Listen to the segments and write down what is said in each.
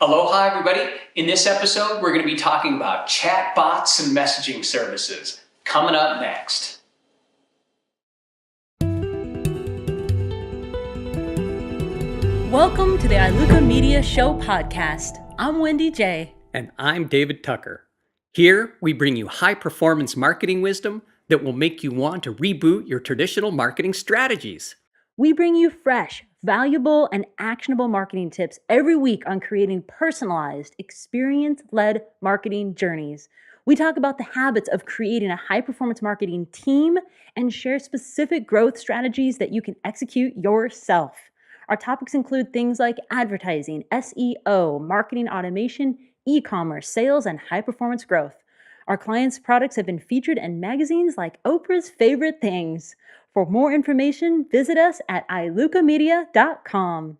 Aloha, everybody. In this episode, we're going to be talking about chatbots and messaging services. Coming up next. Welcome to the Iluka Media Show podcast. I'm Wendy J. And I'm David Tucker. Here, we bring you high-performance marketing wisdom that will make you want to reboot your traditional marketing strategies. We bring you fresh, valuable, and actionable marketing tips every week on creating personalized, experience-led marketing journeys. We talk about the habits of creating a high-performance marketing team and share specific growth strategies that you can execute yourself. Our topics include things like advertising, SEO, marketing automation, e-commerce, sales, and high-performance growth. Our clients' products have been featured in magazines like Oprah's Favorite Things. For more information, visit us at ilukamedia.com.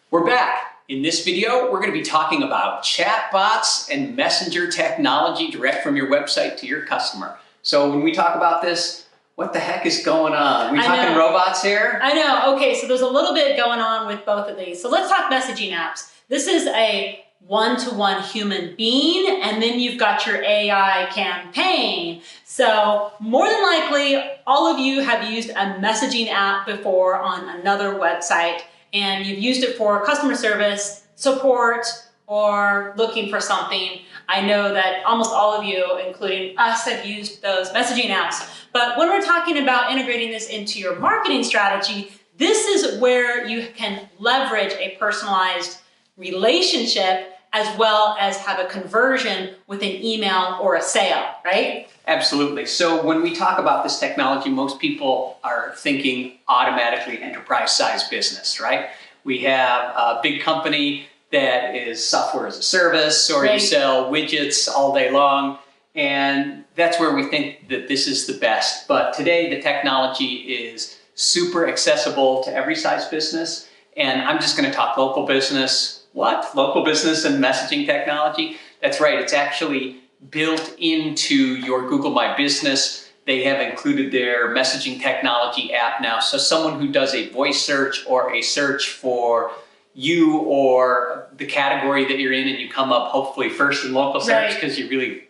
We're back. In this video, we're going to be talking about chatbots and messenger technology direct from your website to your customer. So when we talk about this, what the heck is going on? Are we talking robots here? I know. Okay, so there's a little bit going on with both of these. So let's talk messaging apps. This is a one-to-one human being, and then you've got your AI campaign. So more than likely, all of you have used a messaging app before on another website, and you've used it for customer service, support, or looking for something. I know that almost all of you, including us, have used those messaging apps. But when we're talking about integrating this into your marketing strategy, this is where you can leverage a personalized relationship as well as have a conversion with an email or a sale, right? Absolutely. So when we talk about this technology, most people are thinking automatically enterprise-sized business, right? We have a big company that is software as a service, or you sell widgets all day long, and that's where we think that this is the best. But today, the technology is super accessible to every size business, and I'm just going to talk local business. What? Local business and messaging technology? That's right. It's actually built into your Google My Business. They have included their messaging technology app now. So someone who does a voice search or a search for you or the category that you're in, and you come up hopefully first in local search because you're really,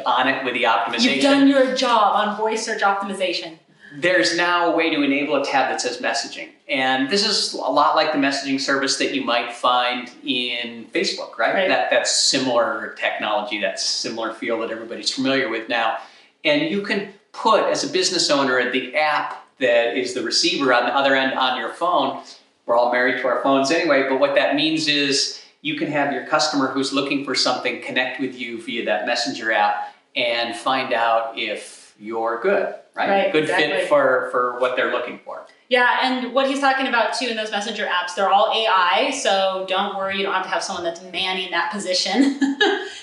on it with the optimization. You've done your job on voice search optimization. There's now a way to enable a tab that says messaging. And this is a lot like the messaging service that you might find in Facebook, right? That's similar technology, that similar feel that everybody's familiar with now. And you can put, as a business owner, the app that is the receiver on the other end on your phone. We're all married to our phones anyway, but what that means is you can have your customer who's looking for something connect with you via that messenger app and find out if you're good, right? Good fit for what they're looking for. Yeah, and what he's talking about too in those messenger apps, they're all AI, so don't worry, you don't have to have someone that's manning that position.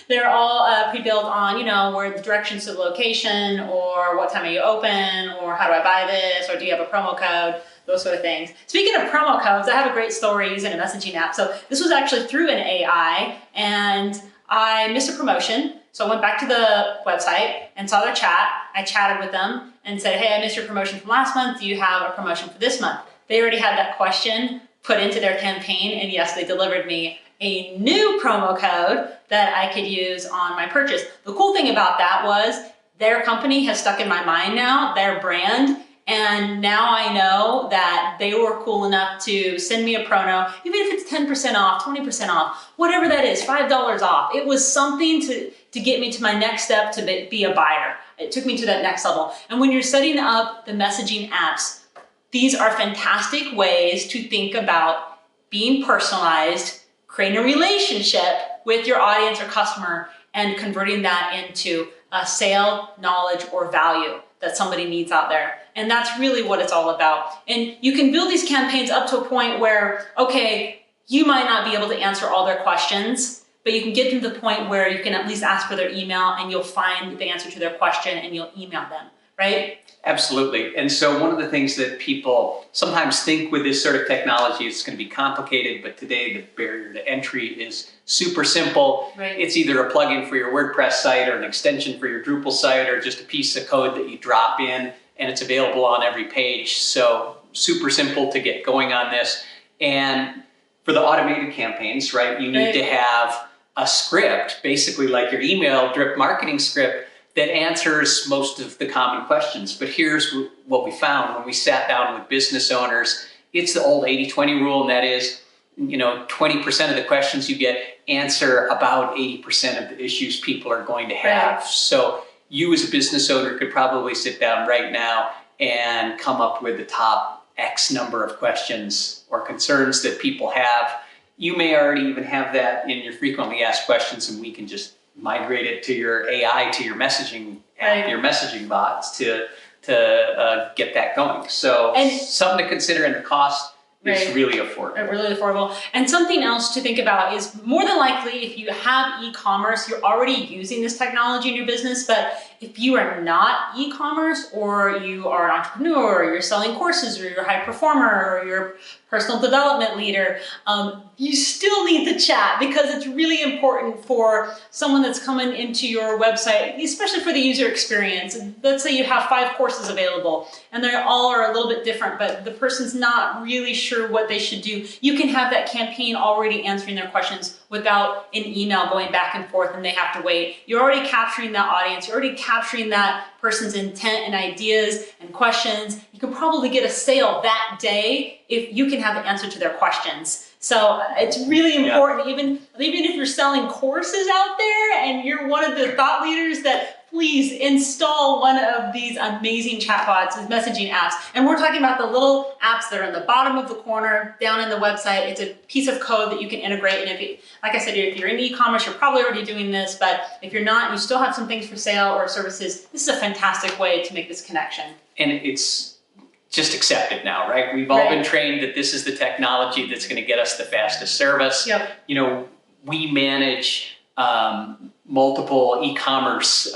They're all pre-built on, where the directions to the location, or what time are you open, or how do I buy this, or do you have a promo code, those sort of things. Speaking of promo codes, I have a great story using a messaging app. So this was actually through an AI, and I missed a promotion. So I went back to the website and saw their chat. I chatted with them and said, hey, I missed your promotion from last month. Do you have a promotion for this month? They already had that question put into their campaign. And yes, they delivered me a new promo code that I could use on my purchase. The cool thing about that was their company has stuck in my mind now, their brand. And now I know that they were cool enough to send me a promo, even if it's 10% off, 20% off, whatever that is, $5 off. It was something to get me to my next step to be a buyer. It took me to that next level. And when you're setting up the messaging apps, these are fantastic ways to think about being personalized, creating a relationship with your audience or customer, and converting that into a sale, knowledge, or value that somebody needs out there. And that's really what it's all about. And you can build these campaigns up to a point where, okay, you might not be able to answer all their questions, but you can get them to the point where you can at least ask for their email and you'll find the answer to their question and you'll email them, right? Absolutely. And so one of the things that people sometimes think with this sort of technology is going to be complicated, but today the barrier to entry is super simple. Right. It's either a plugin for your WordPress site or an extension for your Drupal site or just a piece of code that you drop in, and it's available on every page. So super simple to get going on this. And for the automated campaigns, right, you need to have a script, basically like your email drip marketing script, that answers most of the common questions. But here's what we found when we sat down with business owners. It's the old 80-20 rule, and that is, 20% of the questions you get answer about 80% of the issues people are going to have. So you as a business owner could probably sit down right now and come up with the top X number of questions or concerns that people have. You may already even have that in your frequently asked questions, and we can just migrate it to your AI, to your messaging app, your messaging bots to get that going. So something to consider, and the cost is really affordable. Really affordable. And something else to think about is, more than likely, if you have e-commerce, you're already using this technology in your business. But if you are not e-commerce, or you are an entrepreneur, or you're selling courses, or you're a high performer, or you're a personal development leader, you still need the chat, because it's really important for someone that's coming into your website, especially for the user experience. Let's say you have 5 courses available, and they all are a little bit different, but the person's not really sure what they should do. You can have that campaign already answering their questions without an email going back and forth and they have to wait. You're already capturing that audience. You're already capturing that person's intent and ideas and questions. You can probably get a sale that day if you can have the answer to their questions. So it's really important, even if you're selling courses out there and you're one of the thought leaders, that please install one of these amazing chatbots, messaging apps. And we're talking about the little apps that are in the bottom of the corner down in the website. It's a piece of code that you can integrate. And if you, like I said, if you're in e-commerce, you're probably already doing this. But if you're not, and you still have some things for sale or services, this is a fantastic way to make this connection. And it's just accepted now, right? We've all been trained that this is the technology that's going to get us the fastest service. We manage multiple e-commerce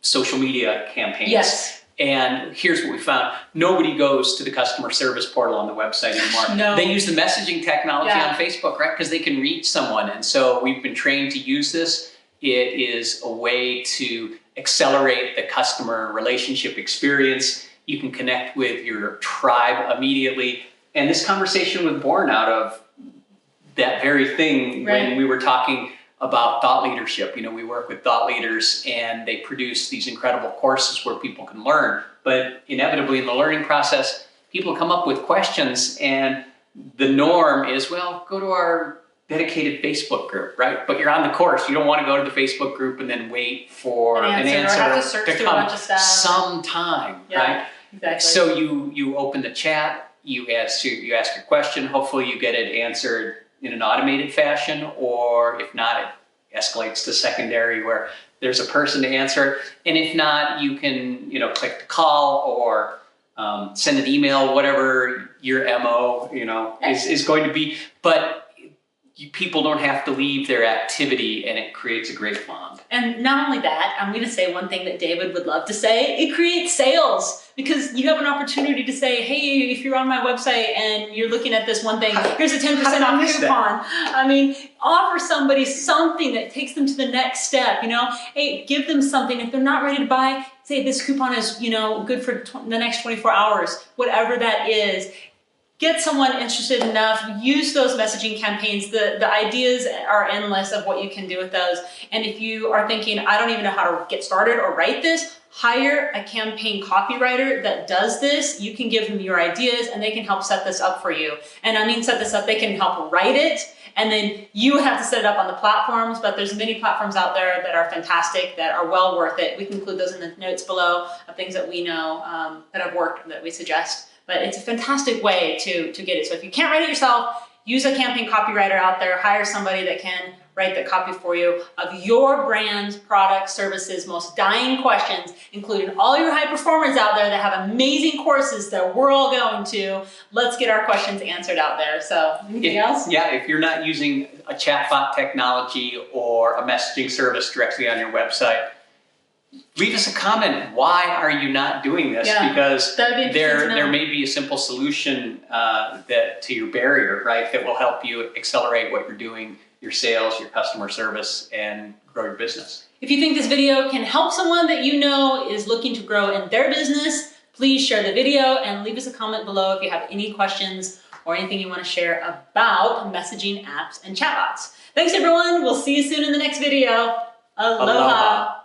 social media campaigns. And here's what we found. Nobody goes to the customer service portal on the website anymore. They use the messaging technology on Facebook, right? Because they can reach someone. And so we've been trained to use this. It is a way to accelerate the customer relationship experience. You can connect with your tribe immediately. And this conversation was born out of that very thing when we were talking about thought leadership. We work with thought leaders, and they produce these incredible courses where people can learn. But inevitably in the learning process, people come up with questions, and the norm is, well, go to our dedicated Facebook group, right? But you're on the course. You don't want to go to the Facebook group and then wait for an answer or have to search through a bunch of stuff. Sometime, right? Exactly. So you open the chat, you ask your question. Hopefully you get it answered in an automated fashion, or if not, it escalates to secondary where there's a person to answer it. And if not, you can click the call or send an email, whatever your MO is going to be. But people don't have to leave their activity, and it creates a great bond. And not only that, I'm going to say one thing that David would love to say. It creates sales, because you have an opportunity to say, hey, if you're on my website and you're looking at this one thing, here's a 10% off coupon. I mean, offer somebody something that takes them to the next step. Hey, give them something. If they're not ready to buy, say this coupon is good for the next 24 hours, whatever that is. Get someone interested enough, use those messaging campaigns. The ideas are endless of what you can do with those. And if you are thinking, I don't even know how to get started or write this, hire a campaign copywriter that does this. You can give them your ideas, and they can help set this up for you. And I mean set this up, they can help write it, and then you have to set it up on the platforms, but there's many platforms out there that are fantastic, that are well worth it. We can include those in the notes below of things that we know that have worked, that we suggest. But it's a fantastic way to get it. So if you can't write it yourself, use a campaign copywriter out there, hire somebody that can write the copy for you of your brand, product, services, most dying questions, including all your high performers out there that have amazing courses that we're all going to. Let's get our questions answered out there. So anything else? Yeah, if you're not using a chatbot technology or a messaging service directly on your website, leave us a comment. Why are you not doing this? Because there may be a simple solution that to your barrier, right, that will help you accelerate what you're doing, your sales, your customer service, and grow your business. If you think this video can help someone that you know is looking to grow in their business, please share the video and leave us a comment below if you have any questions or anything you want to share about messaging apps and chatbots. Thanks everyone. We'll see you soon in the next video. Aloha.